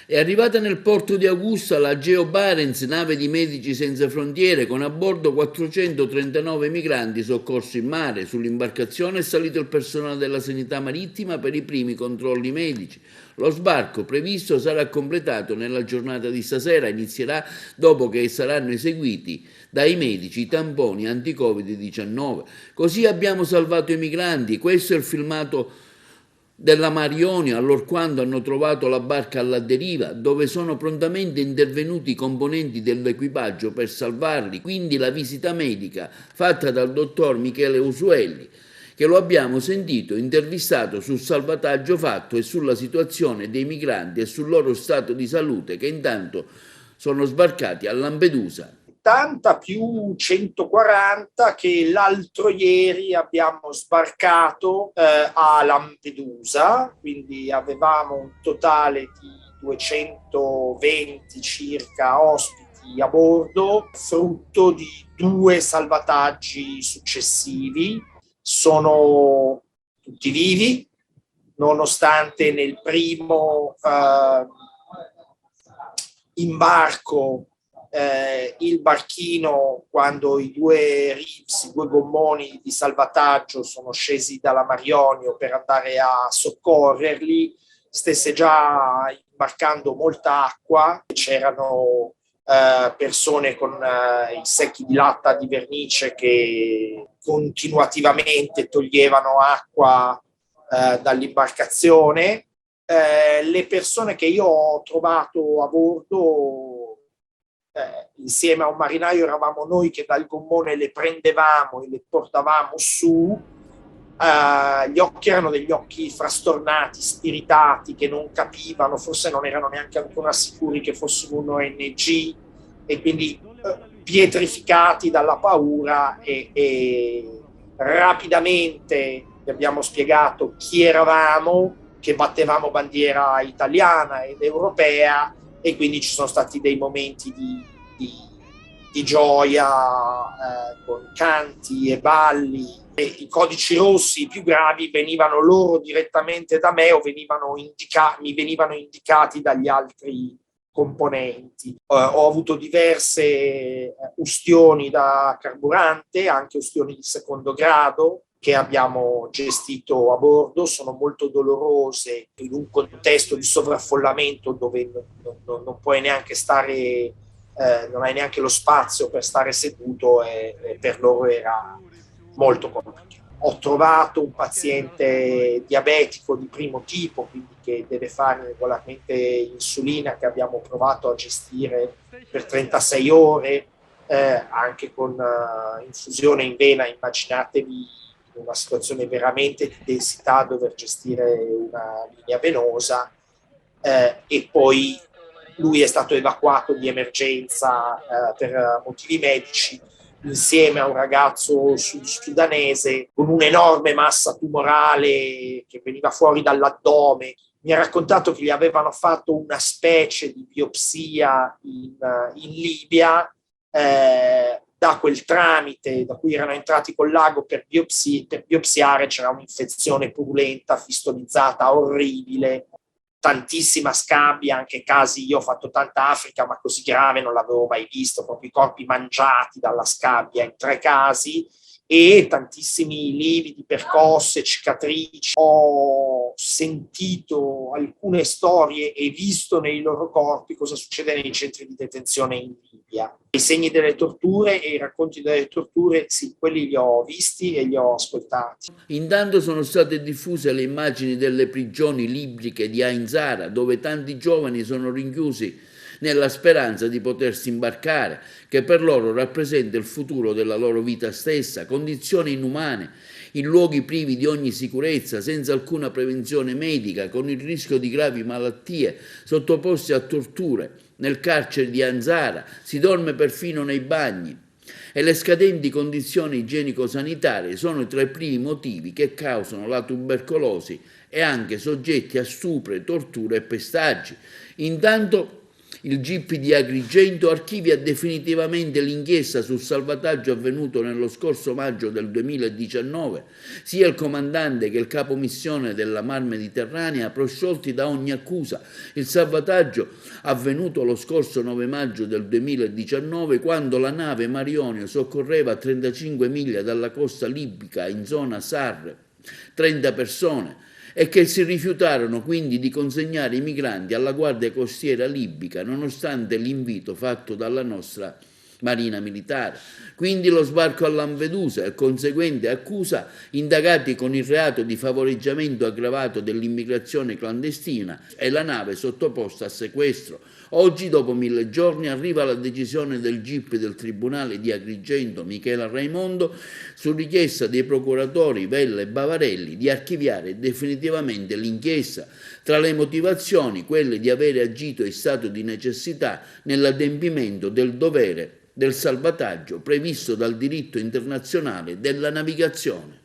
È arrivata nel porto di Augusta la Geo Barents, nave di Medici Senza Frontiere, con a bordo 439 migranti soccorsi in mare. Sull'imbarcazione è salito il personale della sanità marittima per i primi controlli medici. Lo sbarco previsto sarà completato nella giornata di stasera, inizierà dopo che saranno eseguiti dai medici i tamponi anti-Covid-19. Così abbiamo salvato i migranti. Questo è il filmato della Marionio allorquando hanno trovato la barca alla deriva, dove sono prontamente intervenuti i componenti dell'equipaggio per salvarli. Quindi la visita medica fatta dal dottor Michele Usuelli, che lo abbiamo sentito intervistato sul salvataggio fatto e sulla situazione dei migranti e sul loro stato di salute, che intanto sono sbarcati a Lampedusa. 80 più 140 che l'altro ieri abbiamo sbarcato a Lampedusa, quindi avevamo un totale di 220 circa ospiti a bordo, frutto di 2 salvataggi successivi. Sono tutti vivi, nonostante nel primo imbarco il barchino, quando i 2 ribs, i 2 gommoni di salvataggio sono scesi dalla Marionio per andare a soccorrerli, stesse già imbarcando molta acqua. C'erano persone con i secchi di latta di vernice che continuativamente toglievano acqua dall'imbarcazione. Le persone che io ho trovato a bordo, insieme a un marinaio, eravamo noi che dal gommone le prendevamo e le portavamo su. Gli occhi erano degli occhi frastornati, spiritati, che non capivano, forse non erano neanche ancora sicuri che fossero un ONG, e quindi pietrificati dalla paura, e rapidamente gli abbiamo spiegato chi eravamo, che battevamo bandiera italiana ed europea, e quindi ci sono stati dei momenti di gioia con canti e balli. E i codici rossi più gravi venivano loro direttamente da me o mi venivano indicati dagli altri componenti. Ho avuto diverse ustioni da carburante, anche ustioni di secondo grado, che abbiamo gestito a bordo. Sono molto dolorose in un contesto di sovraffollamento dove non puoi neanche stare, non hai neanche lo spazio per stare seduto, e per loro era molto complicato. Ho trovato un paziente diabetico di primo tipo, quindi che deve fare regolarmente insulina, che abbiamo provato a gestire per 36 ore, anche con infusione in vena. Immaginatevi una situazione veramente di densità, dover gestire una linea venosa, e poi lui è stato evacuato di emergenza per motivi medici, insieme a un ragazzo sudanese con un'enorme massa tumorale che veniva fuori dall'addome. Mi ha raccontato che gli avevano fatto una specie di biopsia in Libia, da quel tramite da cui erano entrati col lago per biopsiare. C'era un'infezione purulenta, fistolizzata, orribile, tantissima scabbia, anche casi, io ho fatto tanta Africa, ma così grave non l'avevo mai visto, proprio i corpi mangiati dalla scabbia in 3 casi, e tantissimi lividi, percosse, cicatrici. Ho sentito alcune storie e visto nei loro corpi cosa succede nei centri di detenzione in Libia. I segni delle torture e i racconti delle torture, sì, quelli li ho visti e li ho ascoltati. Intanto sono state diffuse le immagini delle prigioni libiche di Ain Zara, dove tanti giovani sono rinchiusi nella speranza di potersi imbarcare, che per loro rappresenta il futuro della loro vita stessa. Condizioni inumane, in luoghi privi di ogni sicurezza, senza alcuna prevenzione medica, con il rischio di gravi malattie, sottoposti a torture. Nel carcere di Ain Zara si dorme perfino nei bagni, e le scadenti condizioni igienico-sanitarie sono tra i primi motivi che causano la tubercolosi, e anche soggetti a stupri, torture e pestaggi. Intanto Il GIP di Agrigento archivia definitivamente l'inchiesta sul salvataggio avvenuto nello scorso maggio del 2019. Sia il comandante che il capo missione della Mar Mediterranea prosciolti da ogni accusa. Il salvataggio avvenuto lo scorso 9 maggio del 2019, quando la nave Marionio soccorreva a 35 miglia dalla costa libica in zona SAR 30 persone, e che si rifiutarono quindi di consegnare i migranti alla Guardia Costiera libica, nonostante l'invito fatto dalla nostra Marina Militare. Quindi lo sbarco a Lampedusa e conseguente accusa, indagati con il reato di favoreggiamento aggravato dell'immigrazione clandestina, e la nave sottoposta a sequestro. Oggi, dopo 1000 giorni, arriva la decisione del GIP del Tribunale di Agrigento, Michela Raimondo, su richiesta dei procuratori Vella e Bavarelli, di archiviare definitivamente l'inchiesta. Tra le motivazioni, quelle di avere agito in stato di necessità nell'adempimento del dovere del salvataggio previsto dal diritto internazionale della navigazione.